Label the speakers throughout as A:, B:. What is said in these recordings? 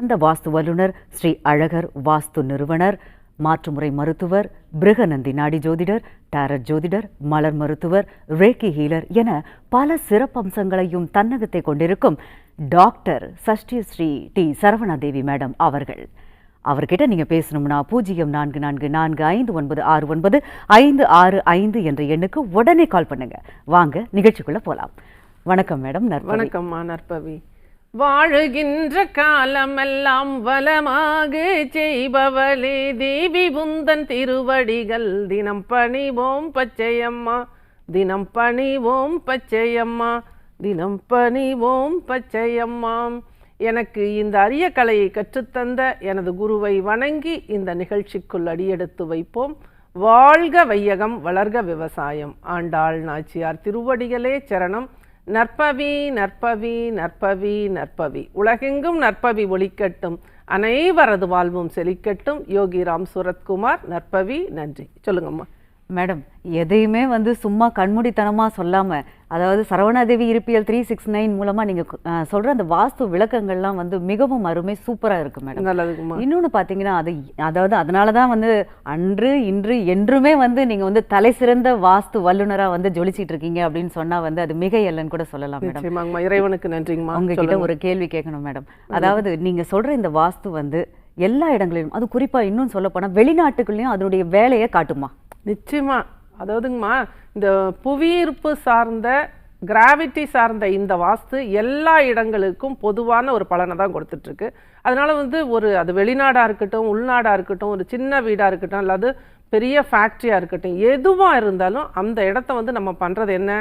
A: சிறந்த வாஸ்து வல்லுநர், ஸ்ரீ அழகர் வாஸ்து நிறுவனர், மாற்றுமுறை மருத்துவர், பிருகநந்தி நாடி ஜோதிடர், டாரட் ஜோதிடர், மலர் மருத்துவர், ரேக்கி ஹீலர் என பல சிறப்பம்சங்களையும் தன்னகத்தை கொண்டிருக்கும் doctor Sashti Shri T Saravanadevi madam அவர்கள். அவர்கிட்ட நீங்க பேசணும்னா 0444596955 என்ற எண்ணுக்கு உடனே கால் பண்ணுங்க. வாங்க நிகழ்ச்சிக்குள்ள போலாம். வணக்கம் மேடம்.
B: வணக்கம்மா நற்பவி. வாழுகின்ற காலமெல்லாம் வளமாக செய்பவளே தேவி உந்தன் திருவடிகள் தினம் பணிவோம் பச்சையம்மா, தினம் பணிவோம் பச்சையம்மா, தினம் பணிவோம் பச்சையம்மா. எனக்கு இந்த அரிய கலையை கற்றுத்தந்த எனது குருவை வணங்கி இந்த நிகழ்ச்சிக்குள் அடியெடுத்து வைப்போம். வாழ்க வையகம், வளர்க விவசாயம். ஆண்டாள் நாச்சியார் திருவடிகளே சரணம். நற்பவி நற்பவி நற்பவி நற்பவி. உலகெங்கும் நற்பவி ஒளிக்கட்டும், அனைவரது வாழ்வும் செழிக்கட்டும். யோகிராம் சுரத்குமார். நற்பவி. நன்றி. சொல்லுங்கம்மா.
A: மேடம், எதையுமே சும்மா கண்மூடித்தனமாக சொல்லாமல், அதாவது சரவணாதேவி இருப்பியல் 369 மூலமாக நீங்கள் சொல்கிற அந்த வாஸ்து விளக்கங்கள்லாம் மிகவும் அருமை, சூப்பராக இருக்குது மேடம்.
B: நல்லதுக்குமா.
A: இன்னொன்று பார்த்தீங்கன்னா, அதாவது அதனால தான் அன்று இன்று என்றுமே நீங்கள் தலை சிறந்த வாஸ்து வல்லுநராக ஜொலிச்சிட்டு இருக்கீங்க அப்படின்னு சொன்னால் அது மிக இல்லைன்னு கூட சொல்லலாம் மேடம்.
B: இறைவனுக்கு நன்றிங்கம்மா.
A: உங்ககிட்ட ஒரு கேள்வி கேட்கணும் மேடம். அதாவது நீங்கள் சொல்கிற இந்த வாஸ்து எல்லா இடங்களிலும், அது குறிப்பாக இன்னும் சொல்ல போனால் வெளிநாட்டுக்குள்ளேயும் அதனுடைய வேலையை காட்டுமா?
B: நிச்சயமா. அதாவதுங்கம்மா, இந்த புவியீர்ப்பு சார்ந்த, கிராவிட்டி சார்ந்த இந்த வாஸ்து எல்லா இடங்களுக்கும் பொதுவான ஒரு பலனை தான் கொடுத்துட்ருக்கு. அதனால அது வெளிநாடாக இருக்கட்டும், உள்நாடாக இருக்கட்டும், ஒரு சின்ன வீடாக இருக்கட்டும், அல்லது பெரிய ஃபேக்ட்ரியாக இருக்கட்டும், எதுவாக இருந்தாலும் அந்த இடத்த நம்ம பண்ணுறது என்ன,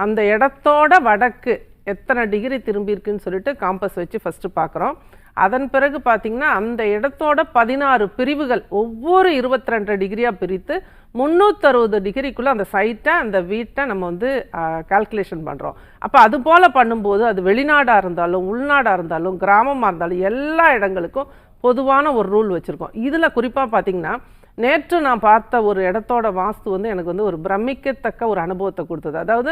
B: அந்த இடத்தோட வடக்கு எத்தனை டிகிரி திரும்பி இருக்குன்னு சொல்லிட்டு காம்பஸ் வச்சு ஃபஸ்ட்டு பார்க்குறோம். அதன் பிறகு பார்த்திங்கன்னா அந்த இடத்தோட 16 பிரிவுகள் ஒவ்வொரு 22 டிகிரியாக பிரித்து 360 டிகிரிக்குள்ளே அந்த சைட்டை, அந்த வீட்டை நம்ம கால்குலேஷன் பண்ணுறோம். அப்போ அது போல் பண்ணும்போது அது வெளிநாடாக இருந்தாலும், உள்நாடாக இருந்தாலும், கிராமமாக இருந்தாலும் எல்லா இடங்களுக்கும் பொதுவான ஒரு ரூல் வச்சுருக்கோம். இதில் குறிப்பாக பார்த்திங்கன்னா, நேற்று நான் பார்த்த ஒரு இடத்தோட வாஸ்து எனக்கு ஒரு பிரமிக்கத்தக்க ஒரு அனுபவத்தை கொடுத்தது. அதாவது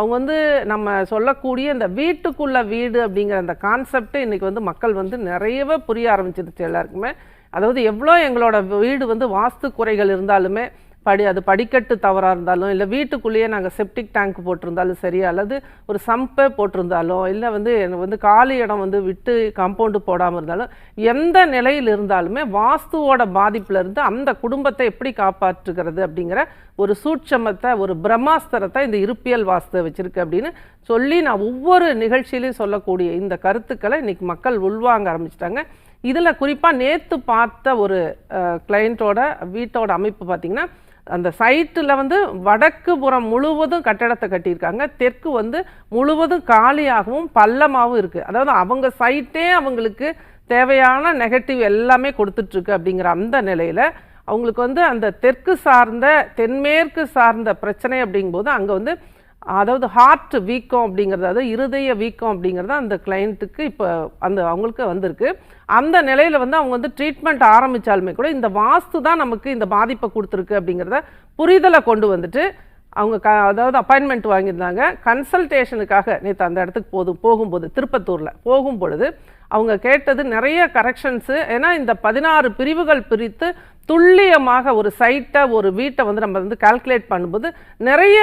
B: அவங்க நம்ம சொல்லக்கூடிய இந்த வீட்டுக்குள்ள வீடு அப்படிங்கிற அந்த கான்செப்ட் இன்னைக்கு மக்கள் நிறையவே புரிய ஆரம்பிச்சிருச்சு எல்லாருக்குமே. அதாவது எவ்வளோ எங்களோட வீடு வாஸ்து குறைகள் இருந்தாலுமே, அது படிக்கட்டு தவறாக இருந்தாலும், இல்லை வீட்டுக்குள்ளேயே நாங்கள் செப்டிக் டேங்க் போட்டிருந்தாலும் சரி, அல்லது ஒரு சம்பை போட்டிருந்தாலும், இல்லை காலி இடம் விட்டு காம்பவுண்டு போடாமல் இருந்தாலும், எந்த நிலையில் இருந்தாலுமே வாஸ்துவோட பாதிப்புலேருந்து அந்த குடும்பத்தை எப்படி காப்பாற்றுகிறது அப்படிங்கிற ஒரு சூட்சமத்தை, ஒரு பிரம்மாஸ்திரத்தை இந்த இருப்பியல் வாஸ்து வச்சுருக்கு அப்படின்னு சொல்லி நான் ஒவ்வொரு நிகழ்ச்சியிலையும் சொல்லக்கூடிய இந்த கருத்துக்களை இன்றைக்கி மக்கள் உள்வாங்க ஆரம்பிச்சிட்டாங்க. இதில் குறிப்பாக நேற்று பார்த்த ஒரு கிளையண்ட்டோட வீட்டோட அமைப்பு பார்த்திங்கன்னா, அந்த சைட்டில் வடக்கு புறம் முழுவதும் கட்டடத்தை கட்டியிருக்காங்க, தெற்கு முழுவதும் காலியாகவும் பள்ளமாகவும் இருக்குது. அதாவது அவங்க சைட்டே அவங்களுக்கு தேவையான நெகட்டிவ் எல்லாமே கொடுத்துட்ருக்கு. அப்படிங்கிற அந்த நிலையில் அவங்களுக்கு அந்த தெற்கு சார்ந்த, தென்மேற்கு சார்ந்த பிரச்சனை அப்படிங்கும்போது அங்கே அதாவது ஹார்ட் வீக்கம் அப்படிங்கிறது, அதாவது இருதய வீக்கம் அப்படிங்கிறது அந்த கிளைண்ட்டுக்கு இப்போ அவங்களுக்கு வந்திருக்கு. அந்த நிலையில் அவங்க ட்ரீட்மெண்ட் ஆரம்பித்தாலுமே கூட இந்த வாஸ்து தான் நமக்கு இந்த பாதிப்பை கொடுத்துருக்கு அப்படிங்கிறத புரிதலை கொண்டு வந்துட்டு அவங்க அதாவது அப்பாயின்மெண்ட் வாங்கியிருந்தாங்க கன்சல்டேஷனுக்காக. நேற்று அந்த இடத்துக்கு போகும்போது திருப்பத்தூரில் போகும்பொழுது அவங்க கேட்டது நிறைய கரெக்ஷன்ஸு. ஏன்னா இந்த 16 பிரிவுகள் பிரித்து துல்லியமாக ஒரு சைட்டை, ஒரு வீட்டை நம்ம கால்குலேட் பண்ணும்போது நிறைய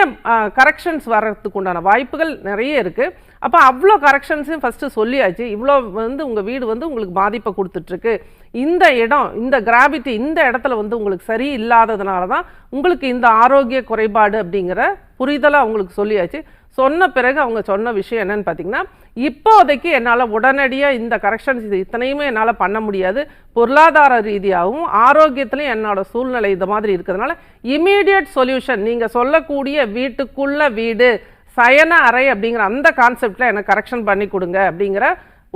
B: கரெக்ஷன்ஸ் வர்றதுக்கு உண்டான வாய்ப்புகள் நிறைய இருக்குது. அப்போ அவ்வளோ கரெக்ஷன்ஸையும் ஃபஸ்ட்டு சொல்லியாச்சு. இவ்வளோ உங்கள் வீடு உங்களுக்கு பாதிப்பை கொடுத்துட்ருக்கு, இந்த இடம், இந்த கிராவிட்டி இந்த இடத்துல உங்களுக்கு சரி இல்லாததுனால தான் உங்களுக்கு இந்த ஆரோக்கிய குறைபாடு அப்படிங்கிற புரிதலை அவங்களுக்கு சொல்லியாச்சு. சொன்ன பிறகு அவங்க சொன்ன விஷயம் என்னன்னு பார்த்தீங்கன்னா, இப்போதைக்கு என்னால் உடனடியாக இந்த கரெக்ஷன்ஸ் இது இத்தனையுமே என்னால் பண்ண முடியாது, பொருளாதார ரீதியாகவும் ஆரோக்கியத்துலையும் என்னோட சூழ்நிலை இந்த மாதிரி இருக்கிறதுனால இமீடியட் சொல்யூஷன் நீங்கள் சொல்லக்கூடிய வீட்டுக்குள்ள வீடு, சயன அறை அப்படிங்கிற அந்த கான்செப்டில் எனக்கு கரெக்ஷன் பண்ணி கொடுங்க அப்படிங்கிற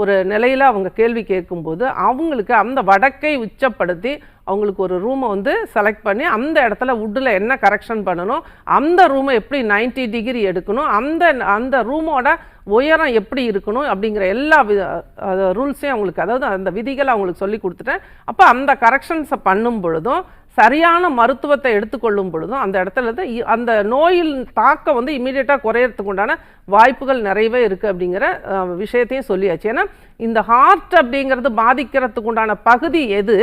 B: ஒரு நிலையில் அவங்க கேள்வி கேட்கும்போது அவங்களுக்கு அந்த வடக்கை உச்சப்படுத்தி அவங்களுக்கு ஒரு ரூமை செலக்ட் பண்ணி அந்த இடத்துல வுட்டில் என்ன கரெக்ஷன் பண்ணணும், அந்த ரூமை எப்படி 90 டிகிரி எடுக்கணும், அந்த ரூமோட உயரம் எப்படி இருக்கணும் அப்படிங்கிற எல்லா ரூல்ஸையும் அவங்களுக்கு, அதாவது அந்த விதிகளை அவங்களுக்கு சொல்லி கொடுத்துட்டேன். அப்போ அந்த கரெக்ஷன்ஸை பண்ணும் பொழுதும் சரியான மருத்துவத்தை எடுத்துக்கொள்ளும் பொழுதும் அந்த இடத்துல இருந்து அந்த நோயில் தாக்கம் வந்து இமீடியட்டாக குறையறதுக்கு உண்டான வாய்ப்புகள் நிறையவே இருக்குது அப்படிங்கிற விஷயத்தையும் சொல்லியாச்சு. ஏன்னா இந்த ஹார்ட் அப்படிங்கிறது பாதிக்கிறதுக்கு உண்டான பகுதி எது,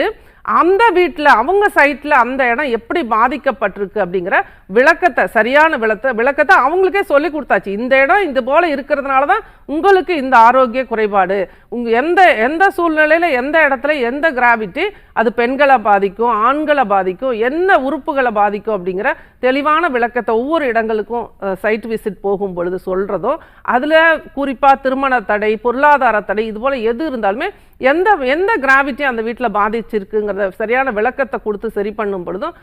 B: அந்த வீட்டில் அவங்க சைட்டில் அந்த இடம் எப்படி பாதிக்கப்பட்டிருக்கு அப்படிங்கிற விளக்கத்தை, சரியான விளக்கத்தை அவங்களுக்கே சொல்லி கொடுத்தாச்சு. இந்த இடம் இது போல் இருக்கிறதுனால தான் உங்களுக்கு இந்த ஆரோக்கிய குறைபாடு, உங்கள் எந்த சூழ்நிலையில் எந்த இடத்துல எந்த கிராவிட்டி அது பெண்களை பாதிக்கும், ஆண்களை பாதிக்கும், என்ன உறுப்புகளை பாதிக்கும் அப்படிங்கிற தெளிவான விளக்கத்தை ஒவ்வொரு இடங்களுக்கும் சைட் விசிட் போகும் பொழுது சொல்கிறதோ, அதில் குறிப்பாக திருமண தடை, பொருளாதார தடை, இது போல் எது இருந்தாலுமே எந்த கிராவிட்டி அந்த வீட்டில் பாதிச்சிருக்குங்கிறத சரியான விளக்கத்தை கொடுத்து சரி பண்ணும் பொழுதும்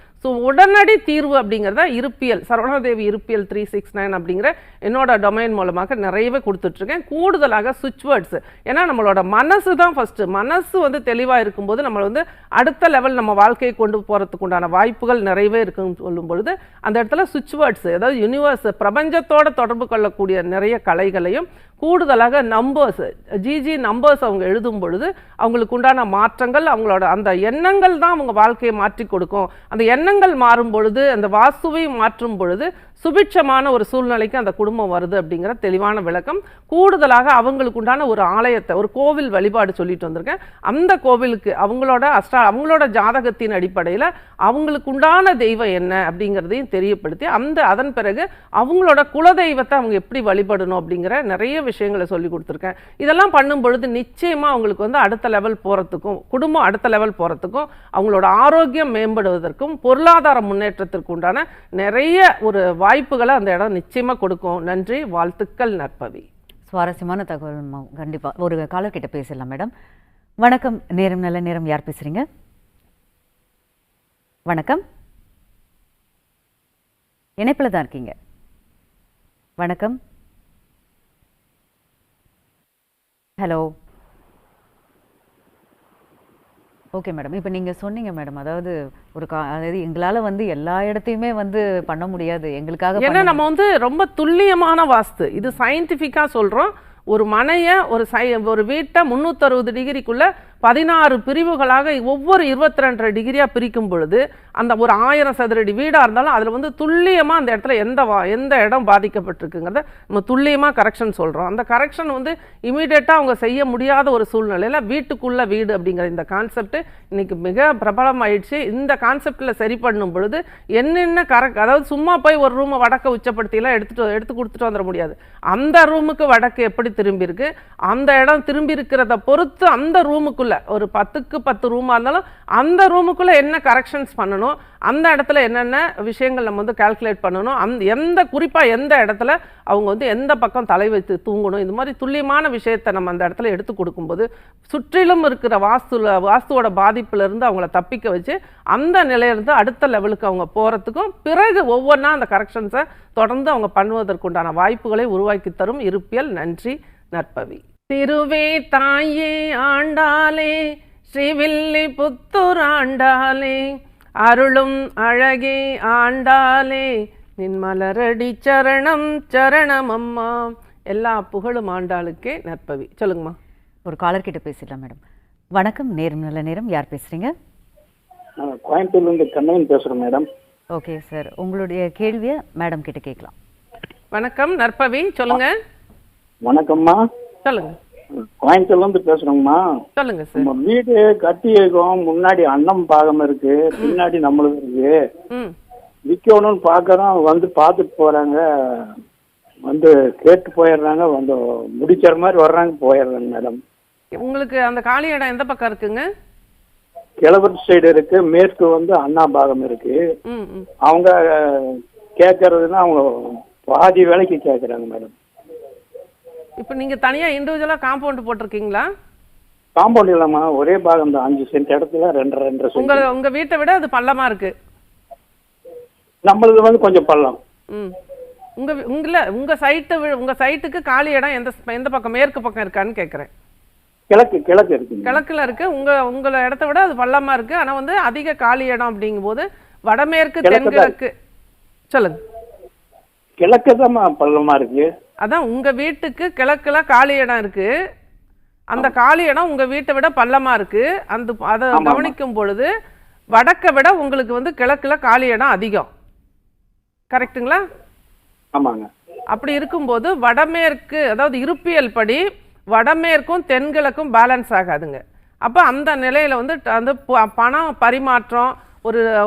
B: உடனடி தீர்வு அப்படிங்கிறத இருப்பியல், சரவணாதேவி இருப்பியல் 369 அப்படிங்கிற என்னோட டொமைன் மூலமாக நிறையவே கொடுத்துட்ருக்கேன். கூடுதலாக சுவிட்ச் வேர்ட்ஸ், ஏன்னா நம்மளோட மனசு தான் ஃபஸ்ட்டு. மனசு வந்து தெளிவாக இருக்கும்போது நம்மளை வந்து அடுத்த லெவல் நம்ம வாழ்க்கையை கொண்டு போகிறதுக்கு உண்டான வாய்ப்புகள் நிறையவே இருக்குன்னு சொல்லும் பொழுது அந்த இடத்துல சுவிட்ச் வேர்ட்ஸ், அதாவது யூனிவர்ஸ், பிரபஞ்சத்தோட தொடர்பு கொள்ளக்கூடிய நிறைய கலைகளையும் கூடுதலாக நம்பர்ஸ், ஜிஜி நம்பர்ஸ் அவங்க எழுதும் பொழுது அவங்களுக்கு உண்டான மாற்றங்கள், அவங்களோட அந்த எண்ணங்கள் தான் அவங்க வாழ்க்கையை மாற்றி கொடுக்கும். அந்த எண்ணங்கள் மாறும் பொழுது, அந்த வாஸ்துவை மாற்றும் பொழுது சுபிட்சமான ஒரு சூழ்நிலைக்கு அந்த குடும்பம் வருது அப்படிங்கிற தெளிவான விளக்கம். கூடுதலாக அவங்களுக்கு உண்டான ஒரு ஆலயத்தை, ஒரு கோவில் வழிபாடு சொல்லிட்டு வந்திருக்கேன். அந்த கோவிலுக்கு அவங்களோட ஜாதகத்தின் அடிப்படையில் அவங்களுக்கு உண்டான தெய்வம் என்ன அப்படிங்கிறதையும் தெரியப்படுத்தி அதன் பிறகு அவங்களோட குலதெய்வத்தை அவங்க எப்படி வழிபடணும் அப்படிங்கிற நிறைய விஷயங்களை சொல்லி கொடுத்துருக்கேன். இதெல்லாம் பண்ணும் பொழுது நிச்சயமாக அவங்களுக்கு வந்து அடுத்த லெவல் போகிறதுக்கும், குடும்பம் அடுத்த லெவல் போகிறதுக்கும், அவங்களோட ஆரோக்கியம் மேம்படுவதற்கும், பொருளாதார முன்னேற்றத்திற்கு உண்டான நிறைய ஒரு வாய்ப்புகளை அந்த இடம் நிச்சயமாக கொடுக்கும். நன்றி, வாழ்த்துக்கள் நற்பவி.
A: சுவாரஸ்யமான தகவல். கண்டிப்பாக ஒரு காலர் கிட்ட பேசலாம். மேடம் வணக்கம், நேரம் நல்ல நேரம், யார் பேசுறீங்க? வணக்கம், இணைப்பில் தான் இருக்கீங்க. வணக்கம். ஹலோ. ஓகே மேடம், இப்போ நீங்கள் சொன்னீங்க மேடம், அதாவது அதாவது எங்களால் வந்து எல்லா இடத்தையுமே வந்து பண்ண முடியாது, எங்களுக்காக.
B: ஏன்னா நம்ம வந்து ரொம்ப துல்லியமான வாஸ்து, இது சயின்டிஃபிக்காக சொல்கிறோம். ஒரு மனையை ஒரு வீட்டை 360 டிகிரிக்குள்ளே 16 பிரிவுகளாக ஒவ்வொரு 22 டிகிரியாக பிரிக்கும் பொழுது அந்த ஒரு 1000 சதுரடி வீடாக இருந்தாலும் அதில் வந்து துல்லியமாக அந்த இடத்துல எந்த இடம் பாதிக்கப்பட்டிருக்குங்கிறத நம்ம துல்லியமாக கரெக்ஷன் சொல்கிறோம். அந்த கரெக்ஷன் வந்து இமீடியட்டாக அவங்க செய்ய முடியாத ஒரு சூழ்நிலையில் வீட்டுக்குள்ளே வீடு அப்படிங்கிற இந்த கான்செப்ட் இன்னைக்கு மிக பிரபலமாயிடுச்சு. இந்த கான்செப்டில் சரி பண்ணும் பொழுது என்னென்ன அதாவது சும்மா போய் ஒரு ரூமை வடக்க உச்சப்படுத்திலாம் எடுத்து கொடுத்துட்டு வந்துட முடியாது. அந்த ரூமுக்கு வடக்கு எப்படி திரும்பி இருக்கு, அந்த இடம் திரும்பி இருக்கிறத பொறுத்து அந்த ரூமுக்குள்ள ஒரு 10க்கு 10 ரூமா இருந்தாலும் அந்த ரூமுக்குள்ள என்ன கரெக்ஷன்ஸ் பண்ணணும், அந்த இடத்துல என்னென்ன விஷயங்கள் நம்ம வந்து கால்குலேட் பண்ணணும், குறிப்பா எந்த இடத்துல அவங்க வந்து எந்த பக்கம் தலை வைத்து தூங்கணும், இந்த மாதிரி துல்லியமான விஷயத்தை நம்ம அந்த இடத்துல எடுத்து கொடுக்கும்போது சுற்றிலும் இருக்கிற வாஸ்துவோட பாதிப்புல இருந்து அவங்கள தப்பிக்க வச்சு அந்த நிலையிலிருந்து அடுத்த லெவலுக்கு அவங்க போறதுக்கும், பிறகு ஒவ்வொன்றா அந்த கரெக்ஷன்ஸை தொடர்ந்து அவங்க பண்ணுவதற்குண்டான வாய்ப்புகளை உருவாக்கி தரும் இருப்பியல். நன்றி, நற்பவி. திருவே தாயே ஆண்டாலே, ஸ்ரீவில்லி புத்தூர் ஆண்டாலே, அருளும் அழகே ஆண்டாலே, நின் மலரடி சரணம் சரணம் அம்மா. எல்லா புகழும் ஆண்டாளுக்கே நற்பவி. சொல்லுங்கம்மா.
A: ஒரு காலர் கிட்ட பேசிடலாம் மேடம். வணக்கம், நேரம் நல்ல நேரம், யார் பேசுறீங்க?
C: கோயம்புத்தூர்லேருந்து கண்ணன் பேசுகிறேன் மேடம்.
A: ஓகே சார், உங்களுடைய கேள்வியை மேடம் கிட்ட கேட்கலாம்.
B: வணக்கம் நற்பவி, சொல்லுங்க.
C: வணக்கம்மா,
B: சொல்லுங்க.
C: கோயம்புத்தூர்லேருந்து பேசுகிறோங்கம்மா.
B: சொல்லுங்க சார்.
C: நம்ம வீடு கட்டி இருக்கோம், முன்னாடி அன்னம் பாகம் இருக்கு, பின்னாடி நம்மளுக்கு இருக்கு. விற்கணும்னு பார்க்கறோம், வந்து பார்த்துட்டு போறாங்க, வந்து கேட்டு போயிடுறாங்க, வந்து முடிக்கிற மாதிரி வர்றாங்க, போயிடுறாங்க மேடம்.
B: உங்களுக்கு அந்த காலி இடம் எந்த பக்கம் இருக்குங்க?
C: கிழவர் சைடு இருக்கு, மேற்கு வந்து அண்ணா பாகம் இருக்கு. அவங்க கேட்கறதுன்னா அவங்க பாதி வேலைக்கு கேட்கறாங்க மேடம்.
B: இப்போ நீங்க தனியா இண்டிவிஜுவலா காம்பவுண்ட் போட்டிருக்கீங்களா?
C: காம்பவுண்ட் இல்லம்மா, ஒரே பாகம் தான், 5 சென்ட் இடத்துல 2.5 சென்ட்.
B: உங்க வீட்டை விட அது பள்ளமா இருக்கு.
C: நம்மளது வந்து கொஞ்சம் பள்ளம்.
B: உங்க சைட்டுக்கு காலி இடம் எந்த பக்கம், மேற்கு பக்கம் இருக்கான்னு கேக்குறேன்.
C: கிழக்கு இருக்கு,
B: கிழக்குல இருக்கு. உங்க இடத்த விட அது பள்ளமா இருக்கு. ஆனா வந்து அதிக காலி இடம் அப்படிங்கும் போது வடமேற்கு தென்கிழக்கு. சொல்லுங்க.
C: கிழக்கு தான் பள்ளமா இருக்கு.
B: அதான் உங்க வீட்டுக்கு கிழக்குல காலி இடம் இருக்கு. அந்த காலி இடம் உங்க வீட்டை விட பள்ளமா இருக்கு. அதை கவனிக்கும் பொழுது வடக்கை விட உங்களுக்கு வந்து கிழக்குல காலி இடம் அதிகம், கரெக்ட்டுங்களா?
C: ஆமாங்க.
B: அப்படி இருக்கும்போது வடமேற்கு, அதாவது இருப்பியல் படி வடமேற்கும் தென்கிழக்கும் பேலன்ஸ் ஆகாதுங்க. அப்போ அந்த நிலையில் வந்து அந்த பணம் பரிமாற்றம்,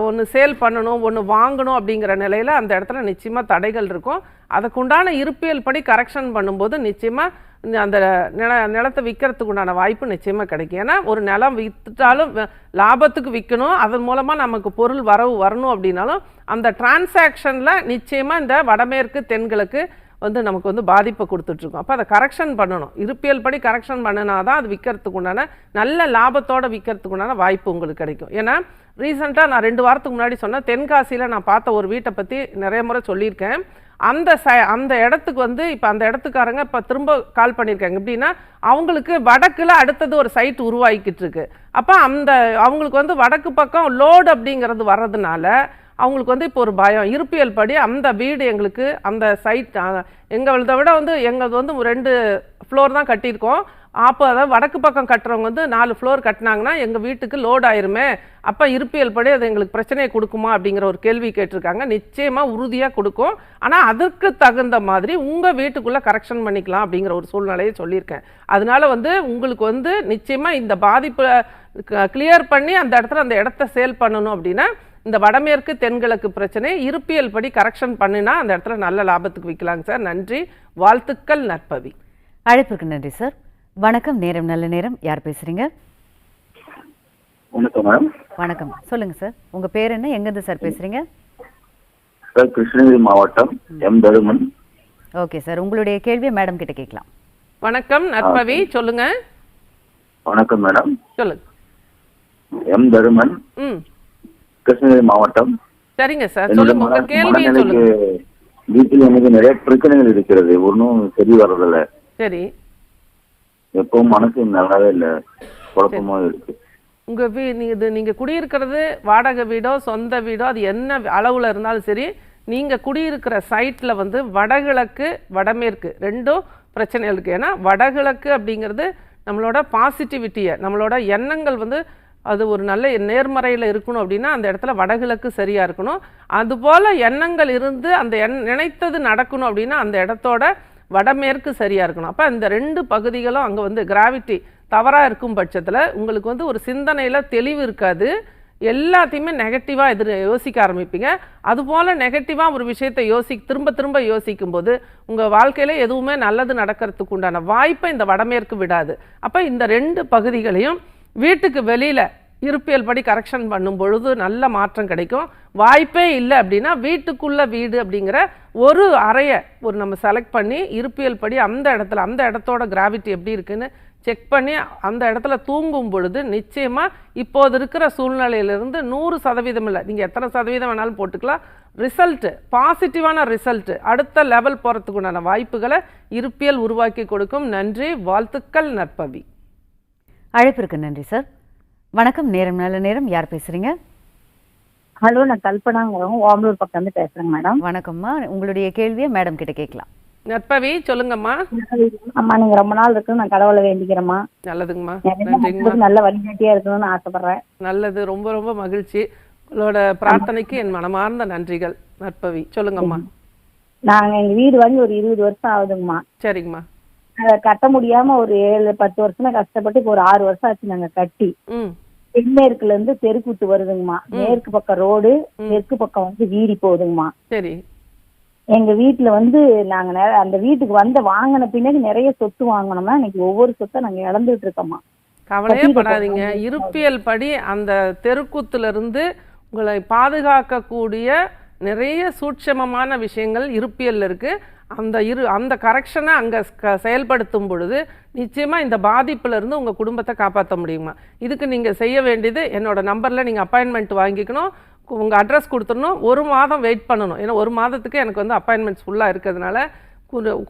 B: ஒன்று சேல் பண்ணணும், ஒன்று வாங்கணும் அப்படிங்கிற நிலையில் அந்த இடத்துல நிச்சயமாக தடைகள் இருக்கும். அதுக்குண்டான இருப்பியல் படி கரெக்ஷன் பண்ணும்போது நிச்சயமாக அந்த நிலத்தை விற்கிறதுக்கு உண்டான வாய்ப்பு நிச்சயமாக கிடைக்கும். ஏன்னா ஒரு நிலம் விற்றுட்டாலும் லாபத்துக்கு விற்கணும், அதன் மூலமாக நமக்கு பொருள் வரணும் அப்படின்னாலும் அந்த டிரான்சாக்ஷனில் நிச்சயமாக இந்த வடமேற்கு தென்கிழக்கு வந்து நமக்கு வந்து பாதிப்பை கொடுத்துட்ருக்கோம். அப்போ அதை கரெக்ஷன் பண்ணணும், இருப்பியல் படி கரெக்ஷன் பண்ணினா தான் அது விற்கிறதுக்கு உண்டான நல்ல லாபத்தோடு விற்கிறதுக்கு உண்டான வாய்ப்பு உங்களுக்கு கிடைக்கும். ஏன்னா ரீசெண்டாக நான் 2 வாரத்துக்கு முன்னாடி சொன்னேன், தென்காசியில் நான் பார்த்த ஒரு வீட்டை பற்றி நிறைய முறை சொல்லியிருக்கேன். அந்த இடத்துக்கு வந்து இப்போ அந்த இடத்துக்காரங்க இப்போ திரும்ப கால் பண்ணியிருக்காங்க. எப்படின்னா அவங்களுக்கு வடக்கில் அடுத்தது ஒரு சைட் உருவாக்கிட்டு இருக்கு. அப்போ அவங்களுக்கு வந்து வடக்கு பக்கம் லோடு அப்படிங்கிறது வர்றதுனால அவங்களுக்கு வந்து இப்போ ஒரு பயம், இருப்பியல் படி அந்த வீடு எங்களுக்கு அந்த சைட் எங்களதை விட வந்து எங்களது வந்து 2 ஃப்ளோர் தான் கட்டியிருக்கோம். அப்போ அதாவது வடக்கு பக்கம் கட்டுறவங்க வந்து 4 ஃப்ளோர் கட்டினாங்கன்னா எங்கள் வீட்டுக்கு லோட் ஆயிருமே, அப்போ இருப்பியல் படி அது எங்களுக்கு பிரச்சனையை கொடுக்குமா அப்படிங்கிற ஒரு கேள்வி கேட்டிருக்காங்க. நிச்சயமாக உறுதியாக கொடுக்கும். ஆனால் அதற்கு தகுந்த மாதிரி உங்கள் வீட்டுக்குள்ளே கரெக்ஷன் பண்ணிக்கலாம் அப்படிங்கிற ஒரு சூழ்நிலையை சொல்லியிருக்கேன். அதனால வந்து உங்களுக்கு வந்து நிச்சயமாக இந்த பாதிப்பை கிளியர் பண்ணி அந்த இடத்துல அந்த இடத்த சேல் பண்ணணும் அப்படின்னா இந்த வடமேற்கு தென்கிழக்கு பிரச்சனை இருப்பியல் படி கரெக்ஷன் பண்ணினா அந்த இடத்துல நல்ல லாபத்துக்கு விற்கலாங்க சார். நன்றி, வாழ்த்துக்கள் நற்பவி.
A: அழைப்பிற்கு நன்றி சார். வணக்கம், நேரம் நல்ல நேரம். யார் பேசுறீங்க?
D: வணக்கம் மேடம்.
A: வணக்கம், சொல்லுங்க சார். உங்க பேர் என்ன, எங்கிருந்து சார் பேசுறீங்க?
D: சார், கிருஷ்ணகிரி மாவட்டம் எம் தருமன்.
A: ஓகே சார், உங்களுடைய கேள்வியை மேடம் கிட்ட கேட்கலாம்.
B: வணக்கம் நற்பவி, சொல்லுங்க.
D: வணக்கம் மேடம்.
B: சொல்லுங்க.
D: எம் தருமன், கிருஷ்ணகிரி மாவட்டம்.
B: சரிங்க சார், சொல்லுங்க உங்க கேள்வியை சொல்லுங்க.
D: வீட்டில் எனக்கு நிறைய பிரச்சனைகள் இருக்கிறது, ஒன்றும் சரி வர்றதில்ல.
B: சரி.
D: எப்பவும் மனசு நல்லாவே இல்லை, குழப்பமா இருக்கு.
B: உங்க நீங்க குடியிருக்கிறது வாடகை வீடோ சொந்த வீடோ அது என்ன அளவுல இருந்தாலும் சரி, நீங்க குடியிருக்கிற சைட்ல வந்து வடகிழக்கு வடமேற்கு ரெண்டும் பிரச்சனை இருக்கு. ஏன்னா வடகிழக்கு அப்படிங்கிறது நம்மளோட பாசிட்டிவிட்டியை, நம்மளோட எண்ணங்கள் வந்து அது ஒரு நல்ல நேர்மறையில் இருக்கணும் அப்படின்னா அந்த இடத்துல வடகிழக்கு சரியாக இருக்கணும். அதுபோல் எண்ணங்கள் இருந்து அந்த நினைத்தது நடக்கணும் அப்படின்னா அந்த இடத்தோட வடமேற்கு சரியாக இருக்கணும். அப்போ இந்த 2 பகுதிகளும் அங்கே வந்து கிராவிட்டி தவறாக இருக்கும் பட்சத்தில் உங்களுக்கு வந்து ஒரு சிந்தனையில் தெளிவு இருக்காது, எல்லாத்தையுமே நெகட்டிவாக யோசிக்க ஆரம்பிப்பீங்க. அதுபோல் நெகட்டிவாக ஒரு விஷயத்தை திரும்ப திரும்ப யோசிக்கும்போது உங்கள் வாழ்க்கையில் எதுவுமே நல்லது நடக்கிறதுக்கு உண்டான வாய்ப்பை இந்த வடமேற்கு விடாது. அப்போ இந்த 2 பகுதிகளையும் வீட்டுக்கு வெளியில் இருப்பியல் படி கரெக்ஷன் பண்ணும் பொழுது நல்ல மாற்றம் கிடைக்கும். வாய்ப்பே இல்லை அப்படின்னா வீட்டுக்குள்ள வீடு அப்படிங்கிற ஒரு அறையை நம்ம செலக்ட் பண்ணி இருப்பியல் படி அந்த இடத்தோட கிராவிட்டி எப்படி இருக்குன்னு செக் பண்ணி அந்த இடத்துல தூங்கும் பொழுது நிச்சயமாக இப்போது இருக்கிற சூழ்நிலையிலிருந்து 100% இல்லை, நீங்கள் எத்தனை சதவீதம் வேணாலும் போட்டுக்கலாம், ரிசல்ட்டு பாசிட்டிவான ரிசல்ட்டு அடுத்த லெவல் போகிறதுக்குண்டான வாய்ப்புகளை இருப்பியல் உருவாக்கி கொடுக்கும். நன்றி, வாழ்த்துக்கள் நற்பவி.
A: அழைப்பிற்கு நன்றி சார். வணக்கம், நேரம் நல்ல நேரம். யார் பேசுறீங்க?
E: ஹலோ, நான் கல்பனாங்கிறவங்க ஓமலூர் பக்கம் வந்து பேசுறேங்க மேடம்.
A: வணக்கம்மா, உங்களுடைய கேள்வியை மேடம் கிட்ட கேட்கலாம்.
B: நற்பவி, சொல்லுங்களம்மா.
E: அம்மா, நீங்க ரொம்ப நாள் இருக்கு, நான் கடவுளை வேண்டிக்கிறேம்மா.
B: நல்லதுங்கம்மா,
E: நல்ல வழிகாட்டியா இருக்கணும்னு ஆசைப்படுறேன்.
B: நல்லது, ரொம்ப ரொம்ப மகிழ்ச்சி. உங்களோட பிரார்த்தனைக்கு என் மனமார்ந்த நன்றிகள். நற்பவி, சொல்லுங்கம்மா.
E: நாங்க எங்க வீடு வாங்கி ஒரு 20 வருஷம் ஆகுதுங்கம்மா.
B: சரிங்கம்மா.
E: அதை கட்ட முடியாம ஒரு 7-10 வருஷமா கஷ்டப்பட்டு இப்போ ஒரு 6 வருஷம் ஆச்சு நாங்க கட்டி. தென்மேற்குல இருந்து தெருக்கூத்து வருதுங்கம்மா. மேற்கு பக்கம் ரோடு, தெற்கு பக்கம் வந்து வீதி போகுதுங்கம்மா.
B: சரி.
E: எங்க வீட்டுல வந்து நாங்க அந்த வீட்டுக்கு வாங்கின பின்னாடி நிறைய சொத்து வாங்கணும்னா இன்னைக்கு ஒவ்வொரு சொத்தை நாங்க இழந்துட்டு இருக்கோம்மா.
B: கவலையே படாதீங்க. இருப்பியல் படி அந்த தெருக்கூத்துல இருந்து உங்களை பாதுகாக்கக்கூடிய நிறைய சூட்சமமான விஷயங்கள் இருப்பியல் இருக்கு. அந்த கரெக்ஷனை அங்கே செயல்படுத்தும் பொழுது நிச்சயமாக இந்த பாதிப்புலேருந்து உங்கள் குடும்பத்தை காப்பாற்ற முடியுமா. இதுக்கு நீங்கள் செய்ய வேண்டியது, என்னோட நம்பரில் நீங்கள் அப்பாயின்மெண்ட் வாங்கிக்கணும், உங்கள் அட்ரஸ் கொடுத்துடணும், 1 மாதம் வெயிட் பண்ணணும். ஏன்னா 1 மாதத்துக்கு எனக்கு வந்து அப்பாயின்மெண்ட்ஸ் ஃபுல்லாக இருக்கிறதுனால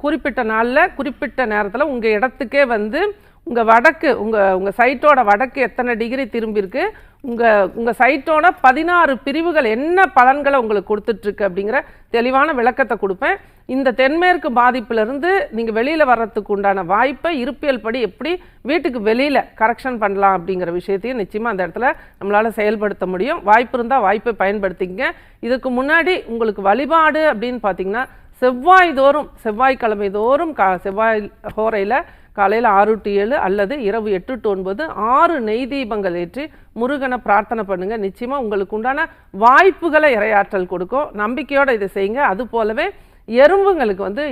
B: குறிப்பிட்ட நாளில் குறிப்பிட்ட நேரத்தில் உங்கள் இடத்துக்கே வந்து உங்கள் சைட்டோட வடக்கு எத்தனை டிகிரி திரும்பியிருக்கு, உங்கள் சைட்டோட 16 பிரிவுகள் என்ன பலன்களை உங்களுக்கு கொடுத்துட்ருக்கு அப்படிங்கிற தெளிவான விளக்கத்தை கொடுப்பேன். இந்த தென்மேற்கு பாதிப்பிலிருந்து நீங்கள் வெளியில் வர்றதுக்கு உண்டான வாய்ப்பை இருப்பியல் படி எப்படி வீட்டுக்கு வெளியில் கரெக்ஷன் பண்ணலாம் அப்படிங்கிற விஷயத்தையும் நிச்சயமாக அந்த இடத்துல நம்மளால் செயல்படுத்த முடியும். வாய்ப்பு இருந்தால் வாய்ப்பை பயன்படுத்திங்க. இதுக்கு முன்னாடி உங்களுக்கு வழிபாடு அப்படின்னு பார்த்தீங்கன்னா செவ்வாய்க்கிழமை தோறும் செவ்வாய் ஹோரையில் காலையில் 6 to 7 அல்லது இரவு 8 to 9 6 நெய் தீபங்கள் ஏற்றி முருகனை பிரார்த்தனை பண்ணுங்க. நிச்சயமாக உங்களுக்கு உண்டான வாய்ப்புகளை இறையாற்றல் கொடுக்கும். நம்பிக்கையோடு இதை செய்யுங்க. அது போலவே எறும்புங்களுக்கு வந்து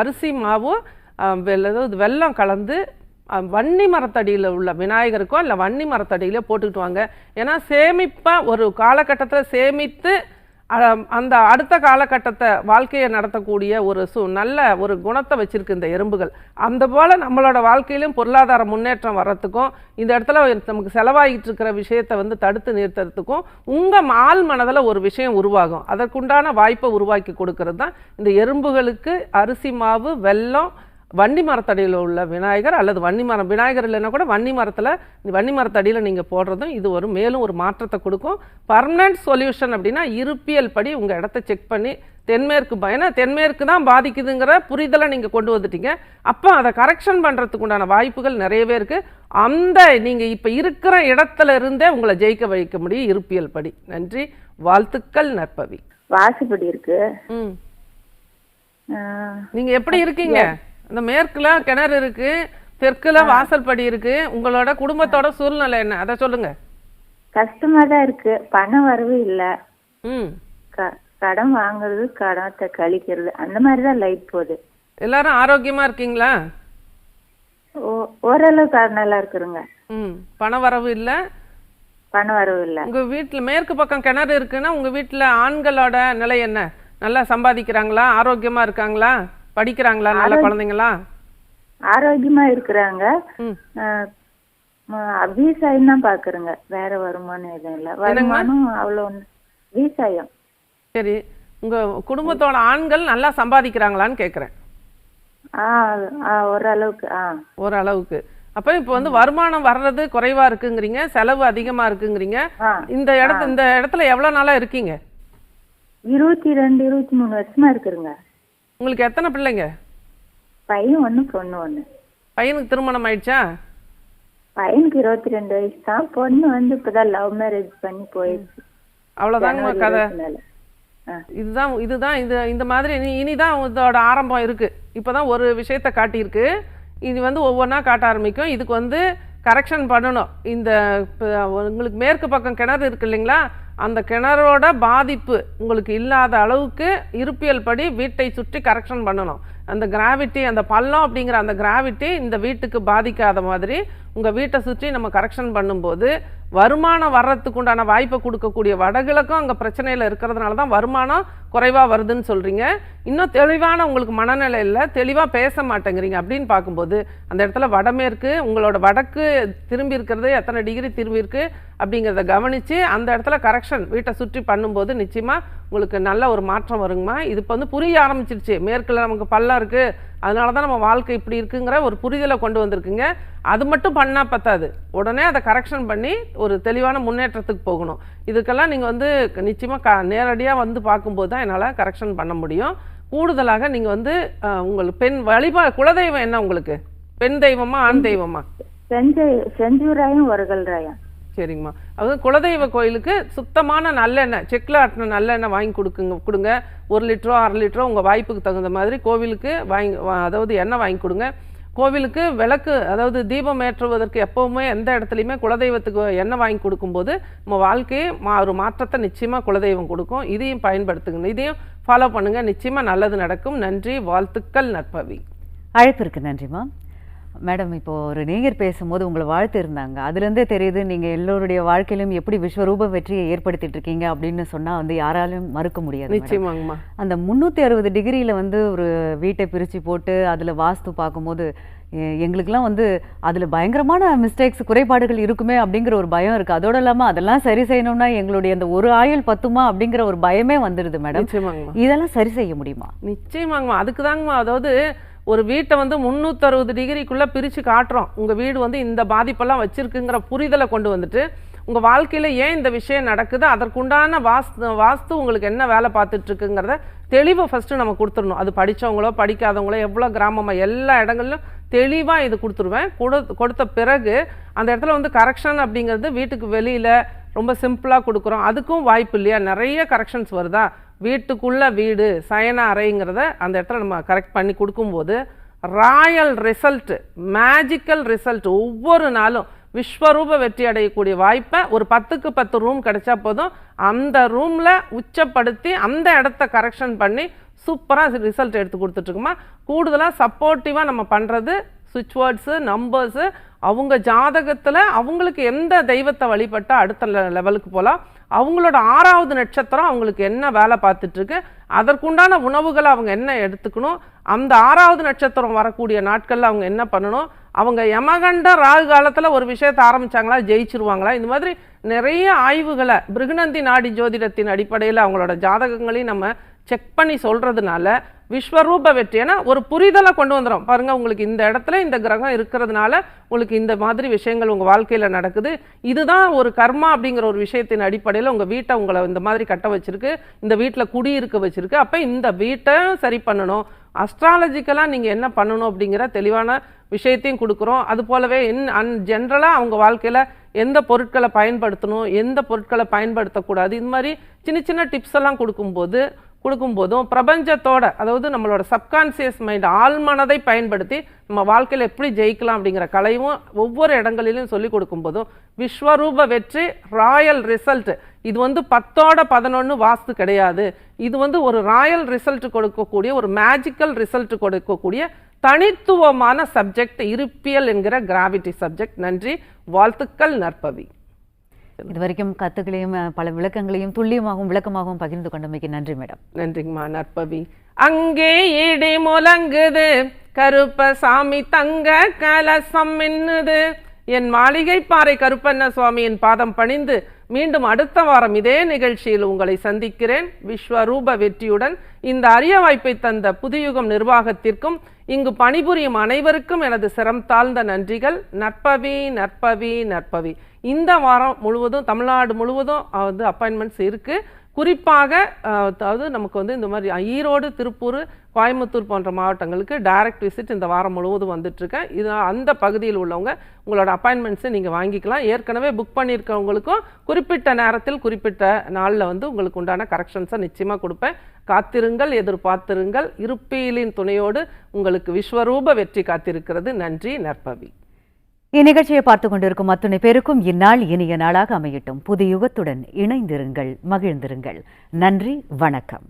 B: அரிசி மாவு வெல்லம் கலந்து வன்னி மரத்தடியில் உள்ள விநாயகருக்கோ இல்லை வன்னி மரத்தடியிலே போட்டுக்கிட்டு வாங்க. ஏன்னா சேமிப்பாக ஒரு காலகட்டத்தில் சேமித்து அந்த அடுத்த காலகட்டத்தை வாழ்க்கையை நடத்தக்கூடிய ஒரு நல்ல ஒரு குணத்தை வச்சிருக்கு இந்த எறும்புகள். அந்த போல் நம்மளோட வாழ்க்கையிலும் பொருளாதார முன்னேற்றம் வர்றதுக்கும் இந்த இடத்துல நமக்கு செலவாகிட்டு இருக்கிற விஷயத்தை வந்து தடுத்து நிறுத்துறதுக்கும் உங்கள் ஆள் மனதில் ஒரு விஷயம் உருவாகும். அதற்குண்டான வாய்ப்பை உருவாக்கி கொடுக்கறது தான் இந்த எறும்புகளுக்கு அரிசி மாவு வெல்லம் வன்னி மரத்தடியில் உள்ள விநாயகர் அல்லது விநாயகர் இல்லைன்னா கூட வன்னி மரத்தடியில் நீங்கள் போடுறதும் இது மேலும் ஒரு மாற்றத்தை கொடுக்கும். பர்மனன்ட் சொல்யூஷன் அப்படின்னா இருப்பியல் படி உங்கள் இடத்த செக் பண்ணி ஏன்னா தென்மேற்கு தான் பாதிக்குதுங்கிற புரிதலை நீங்கள் கொண்டு வந்துட்டீங்க. அப்போ அதை கரெக்ஷன் பண்ணுறதுக்கு உண்டான வாய்ப்புகள் நிறையவே இருக்குது. அந்த நீங்கள் இப்போ இருக்கிற இடத்துல இருந்தே உங்களை ஜெயிக்க வைக்க முடியும் இருப்பியல் படி. நன்றி, வாழ்த்துக்கள் நற்பவி.
E: வாசுபடி இருக்கு.
B: நீங்கள் எப்படி இருக்கீங்க? இந்த மேற்குல கிணறு இருக்கு, தெற்குல வாசல் படி இருக்கு. உங்களோட குடும்பத்தோட சூழ்நிலை என்ன, அதை சொல்லுங்க.
E: கஷ்டமா தான் இருக்கு, பணம் வரவு இல்ல. கடன் வாங்குறது, கடத்தை கழிக்கிறது, அந்த மாதிரிதான் லைஃப் போகுது.
B: எல்லாரும் ஆரோக்கியமா இருக்கீங்களா?
E: ஓரளவுக்கு நல்லா இருக்குறங்க.
B: பணம் வரவு இல்ல.
E: பணம் வரவு இல்ல.
B: உங்க வீட்டுல மேற்கு பக்கம் கிணறு இருக்குன்னா உங்க வீட்டுல ஆண்களோட நிலை என்ன? நல்லா சம்பாதிக்கிறாங்களா? ஆரோக்கியமா இருக்காங்களா? படிக்கிறாங்களா? நல்ல குழந்தைங்களா?
E: ஆரோக்கியமா இருக்கிறாங்க. விவசாயம் தான் பாக்குறேங்க, வேற வருமானம் எதுவும் இல்ல. வருமானம் அவ்வளவு விவசாயம்.
B: சரி, உங்க குடும்பத்தோட ஆண்கள் நல்லா சம்பாதிக்கிறாங்களான்னு கேக்குறேன்.
E: ஓரளவுக்கு.
B: ஓரளவுக்கு. அப்ப இப்ப வந்து வருமானம் வர்றது குறைவா இருக்குங்கிறீங்க, செலவு அதிகமா இருக்குங்கிறீங்க. இந்த இடத்துல எவ்வளவு நாளா இருக்கீங்க?
E: 22, 23 வருஷமா இருக்குறங்க.
B: உங்களுக்கு எத்தனை பிள்ளைங்க?
E: பையன் 1, பொண்ணு 1.
B: பையனுக்கு திருமணம் ஆயிடுச்சா?
E: பையனுக்கு 22 வயசு தான். பொண்ணு வந்து இப்பதான் லவ் மேரேஜ் பண்ணி போயிடுச்சு.
B: அவ்வளவுதாங்க கதை. இதுதான் இந்த மாதிரி இனிதான் இதோட ஆரம்பம் இருக்கு. இப்பதான் ஒரு விஷயத்த காட்டியிருக்கு. இது வந்து ஒவ்வொன்றா காட்ட ஆரம்பிக்கும். இதுக்கு வந்து கரெக்ஷன் பண்ணணும். உங்களுக்கு மேற்கு பக்கம் கிணறு இருக்கு இல்லைங்களா, அந்த கிணறோட பாதிப்பு உங்களுக்கு இல்லாத அளவுக்கு இருப்பியல் படி வீட்டை சுற்றி கரெக்ஷன் பண்ணணும். அந்த கிராவிட்டி, அந்த பள்ளம் அப்படிங்கிற அந்த கிராவிட்டி இந்த வீட்டுக்கு பாதிக்காத மாதிரி உங்கள் வீட்டை சுற்றி நம்ம கரெக்ஷன் பண்ணும்போது வருமானம் வர்றதுக்கு உண்டான வாய்ப்பை கொடுக்கக்கூடிய வடகிழக்கும் அங்கே பிரச்சனையில் இருக்கிறதுனால தான் வருமானம் குறைவாக வருதுன்னு சொல்கிறீங்க. இன்னும் தெளிவான உங்களுக்கு மனநிலை இல்லை, தெளிவாக பேச மாட்டேங்கிறீங்க. அப்படின்னு பார்க்கும்போது அந்த இடத்துல வடமேற்கு உங்களோட வடக்கு திரும்பி இருக்கிறது எத்தனை டிகிரி திரும்பி இருக்கு அப்படிங்கிறத கவனித்து அந்த இடத்துல கரெக்ஷன் வீட்டை சுற்றி பண்ணும்போது நிச்சயமாக உங்களுக்கு நல்ல ஒரு மாற்றம் வருங்கம்மா. இது இப்போ வந்து புரிய ஆரம்பிச்சிருச்சு. மேற்கில் நமக்கு பள்ளம் இருக்குது, அதனால தான் நம்ம வாழ்க்கை இப்படி இருக்குங்கிற ஒரு புரிதலை கொண்டு வந்திருக்குங்க. அது மட்டும் பண்ணால் பத்தாது, உடனே அதை கரெக்ஷன் பண்ணி ஒரு தெளிவான முன்னேற்றத்துக்கு போகணும். இதுக்கெல்லாம் நீங்கள் வந்து நிச்சயமாக நேரடியாக வந்து பார்க்கும்போது தான் என்னால் கரெக்ஷன் பண்ண முடியும். கூடுதலாக நீங்கள் வந்து உங்களுக்கு பெண் குலதெய்வம் என்ன? உங்களுக்கு பெண் தெய்வமா ஆண் தெய்வமா?
E: செஞ்சூராயம் ஒருகல்ராயம்.
B: சரிங்கம்மா. அது குலதெய்வ கோயிலுக்கு சுத்தமான நல்லெண்ணெய், செக்கில் ஆட்டின நல்லெண்ணெய் வாங்கி கொடுங்க. 1 லிட்டரோ 1/2 லிட்டரோ உங்கள் வாய்ப்புக்கு தகுந்த மாதிரி கோவிலுக்கு அதாவது எண்ணெய் வாங்கி கொடுங்க. கோவிலுக்கு விளக்கு, அதாவது தீபம் ஏற்றுவதற்கு எப்போவுமே எந்த இடத்துலையுமே குலதெய்வத்துக்கு எண்ணெய் வாங்கி கொடுக்கும்போது நம்ம வாழ்க்கையை ஒரு மாற்றத்தை நிச்சயமாக குலதெய்வம் கொடுக்கும். இதையும் பயன்படுத்துங்க, இதையும் ஃபாலோ பண்ணுங்கள், நிச்சயமாக நல்லது நடக்கும். நன்றி, வாழ்த்துக்கள் நற்பவி.
A: அழைப்பிற்கு நன்றிம்மா. மேடம், இப்போ ஒரு நேயர் பேசும்போது உங்களை வாழ்த்து இருந்தாங்க, அதுலேருந்தே தெரியுது நீங்கள் எல்லோருடைய வாழ்க்கையிலும் எப்படி விஸ்வரூப வெற்றியை ஏற்படுத்திட்டு இருக்கீங்க அப்படின்னு சொன்னால் வந்து யாராலும் மறுக்க முடியாது.
B: நிச்சயமாங்கம்மா.
A: அந்த 360 டிகிரியில் வந்து ஒரு வீட்டை பிரித்து போட்டு அதில் வாஸ்து பார்க்கும்போது எங்களுக்கெல்லாம் வந்து அதில் பயங்கரமான மிஸ்டேக்ஸ், குறைபாடுகள் இருக்குமே அப்படிங்கிற ஒரு பயம் இருக்குது. அதோடு இல்லாமல் அதெல்லாம் சரி செய்யணும்னா எங்களுடைய அந்த ஒரு ஆயுள் பத்துமா அப்படிங்கிற ஒரு பயமே வந்துடுது மேடம்.
B: நிச்சயமாங்கம்மா.
A: இதெல்லாம் சரி செய்ய முடியுமா?
B: நிச்சயமாங்கம்மா. அதுக்கு தாங்கம்மா, அதாவது ஒரு வீட்டை வந்து 360 டிகிரிக்குள்ளே பிரித்து காட்டுறோம். உங்கள் வீடு வந்து இந்த பாதிப்பெல்லாம் வச்சுருக்குங்கிற புரிதலை கொண்டு வந்துட்டு உங்கள் வாழ்க்கையில் ஏன் இந்த விஷயம் நடக்குது, அதற்குண்டான வாஸ்து உங்களுக்கு என்ன வேலை பார்த்துட்ருக்குங்கிறத தெளிவை ஃபஸ்ட்டு நம்ம கொடுத்துடணும். அது படித்தவங்களோ படிக்காதவங்களோ எவ்வளோ கிராமமாக எல்லா இடங்கள்லையும் தெளிவாக இது கொடுத்துருவேன். கொடுத்த பிறகு அந்த இடத்துல வந்து கரெக்ஷன் அப்படிங்கிறது வீட்டுக்கு வெளியில் ரொம்ப சிம்பிளாக கொடுக்குறோம், அதுக்கும் வாய்ப்பு இல்லையா, நிறைய கரெக்ஷன்ஸ் வருதா. வீட்டுக்குள்ளே வீடு சயன அறைங்கிறத அந்த இடத்துல நம்ம கரெக்ட் பண்ணி கொடுக்கும்போது ராயல் ரிசல்ட், மேஜிக்கல் ரிசல்ட், ஒவ்வொரு நாளும் விஸ்வரூப வெற்றி அடையக்கூடிய வாய்ப்பை ஒரு 10க்கு 10 ரூம் கிடைச்சா போதும், அந்த ரூமில் உச்சப்படுத்தி அந்த இடத்த கரெக்ஷன் பண்ணி சூப்பராக ரிசல்ட் எடுத்து கொடுத்துட்ருக்குமா. கூடுதலாக சப்போர்ட்டிவாக நம்ம பண்ணுறது சுவிட்ச் வேர்ட்ஸு, நம்பர்ஸு, அவங்க ஜாதகத்தில் அவங்களுக்கு எந்த தெய்வத்தை வழிபட்டால் அடுத்த லெவலுக்கு போகலாம், அவங்களோட 6வது நட்சத்திரம் அவங்களுக்கு என்ன வேலை பார்த்துட்ருக்கு, அதற்குண்டான உணவுகளை அவங்க என்ன எடுத்துக்கணும், அந்த 6வது நட்சத்திரம் வரக்கூடிய நாட்களில் அவங்க என்ன பண்ணணும், அவங்க யமகண்ட ராகு காலத்தில் ஒரு விஷயத்தை ஆரம்பித்தாங்களா ஜெயிச்சிருவாங்களா, இந்த மாதிரி நிறைய ஆய்வுகளை பிருகுநந்தி நாடி ஜோதிடத்தின் அடிப்படையில் அவங்களோட ஜாதகங்களையும் நம்ம செக் பண்ணி சொல்கிறதுனால விஸ்வரூப வெற்றி, ஏன்னா ஒரு புரிதலை கொண்டு வந்துடும். பாருங்கள், உங்களுக்கு இந்த இடத்துல இந்த கிரகம் இருக்கிறதுனால உங்களுக்கு இந்த மாதிரி விஷயங்கள் உங்கள் வாழ்க்கையில் நடக்குது, இதுதான் ஒரு கர்மா அப்படிங்கிற ஒரு விஷயத்தின் அடிப்படையில் உங்கள் வீட்டை உங்களை இந்த மாதிரி கட்ட வச்சிருக்கு, இந்த வீட்டில் குடியிருக்க வச்சிருக்கு, அப்போ இந்த வீட்டை சரி பண்ணணும், அஸ்ட்ராலஜிக்கலாக நீங்கள் என்ன பண்ணணும் அப்படிங்கிற தெளிவான விஷயத்தையும் கொடுக்குறோம். அது போலவே ஜென்ரலாக அவங்க வாழ்க்கையில் எந்த பொருட்களை பயன்படுத்தணும், எந்த பொருட்களை பயன்படுத்தக்கூடாது, இது மாதிரி சின்ன சின்ன டிப்ஸ் எல்லாம் கொடுக்கும்போதும் பிரபஞ்சத்தோட, அதாவது நம்மளோட சப்கான்சியஸ் மைண்ட், ஆழ்மனதை பயன்படுத்தி நம்ம வாழ்க்கையில் எப்படி ஜெயிக்கலாம் அப்படிங்கிற கலையும் ஒவ்வொரு இடங்களிலும் சொல்லி கொடுக்கும்போதும் விஸ்வரூப வெற்றி, ராயல் ரிசல்ட். இது வந்து 10ஓட 11 வாஸ்து கிடையாது, இது வந்து ஒரு ராயல் ரிசல்ட் கொடுக்கக்கூடிய, ஒரு மேஜிக்கல் ரிசல்ட் கொடுக்கக்கூடிய தனித்துவமான சப்ஜெக்ட் இருப்பியல் என்கிற கிராவிட்டி சப்ஜெக்ட். நன்றி, வாழ்த்துக்கள் நற்பவி.
A: இதுவரைக்கும் கத்துக்களையும் பல விளக்கங்களையும் துல்லியமாகவும் விளக்கமாகவும் பகிர்ந்து கொண்டமைக்கு நன்றி மேடம்.
B: நன்றிங்கம்மா நற்பவி. அங்கே இடி முழங்குது, கருப்பசாமி தங்க கலசம் மின்னுது, என் மாளிகை பாறை கருப்பண்ண சுவாமியின் பாதம் பணிந்து மீண்டும் அடுத்த வாரம் இதே நிகழ்ச்சியில் உங்களை சந்திக்கிறேன். விஸ்வரூப வெற்றியுடன் இந்த அரிய வாய்ப்பை தந்த புதுயுகம் நிர்வாகத்திற்கும் இங்கு பணிபுரியும் அனைவருக்கும் எனது சிரம் தாழ்ந்த நன்றிகள். நற்பவி நற்பவி நற்பவி. இந்த வாரம் முழுவதும் தமிழ்நாடு முழுவதும் வந்து அப்பாயின்மெண்ட்ஸ் இருக்குது. குறிப்பாக அதாவது நமக்கு வந்து இந்த மாதிரி ஈரோடு, திருப்பூர், கோயம்புத்தூர் போன்ற மாவட்டங்களுக்கு டைரக்ட் விசிட் இந்த வாரம் முழுவதும் வந்துட்டுருக்கேன். இது அந்த பகுதியில் உள்ளவங்க உங்களோட அப்பாயின்மெண்ட்ஸை நீங்கள் வாங்கிக்கலாம். ஏற்கனவே புக் பண்ணியிருக்கவங்களுக்கும் குறிப்பிட்ட நேரத்தில் குறிப்பிட்ட நாளில் வந்து உங்களுக்கு உண்டான கரெக்ஷன்ஸை நிச்சயமாக கொடுப்பேன். காத்திருங்கள், எதிர்பார்த்திருங்கள். இருப்பியலின் துணையோடு உங்களுக்கு விஸ்வரூப வெற்றி காத்திருக்கிறது. நன்றி, நற்பவி.
A: இந்நிகழ்ச்சியை பார்த்துக் கொண்டிருக்கும் அத்துணை பேருக்கும் இந்நாள் இனிய நாளாக அமையட்டும். புது யுகத்துடன் இணைந்திருங்கள், மகிழ்ந்திருங்கள். நன்றி, வணக்கம்.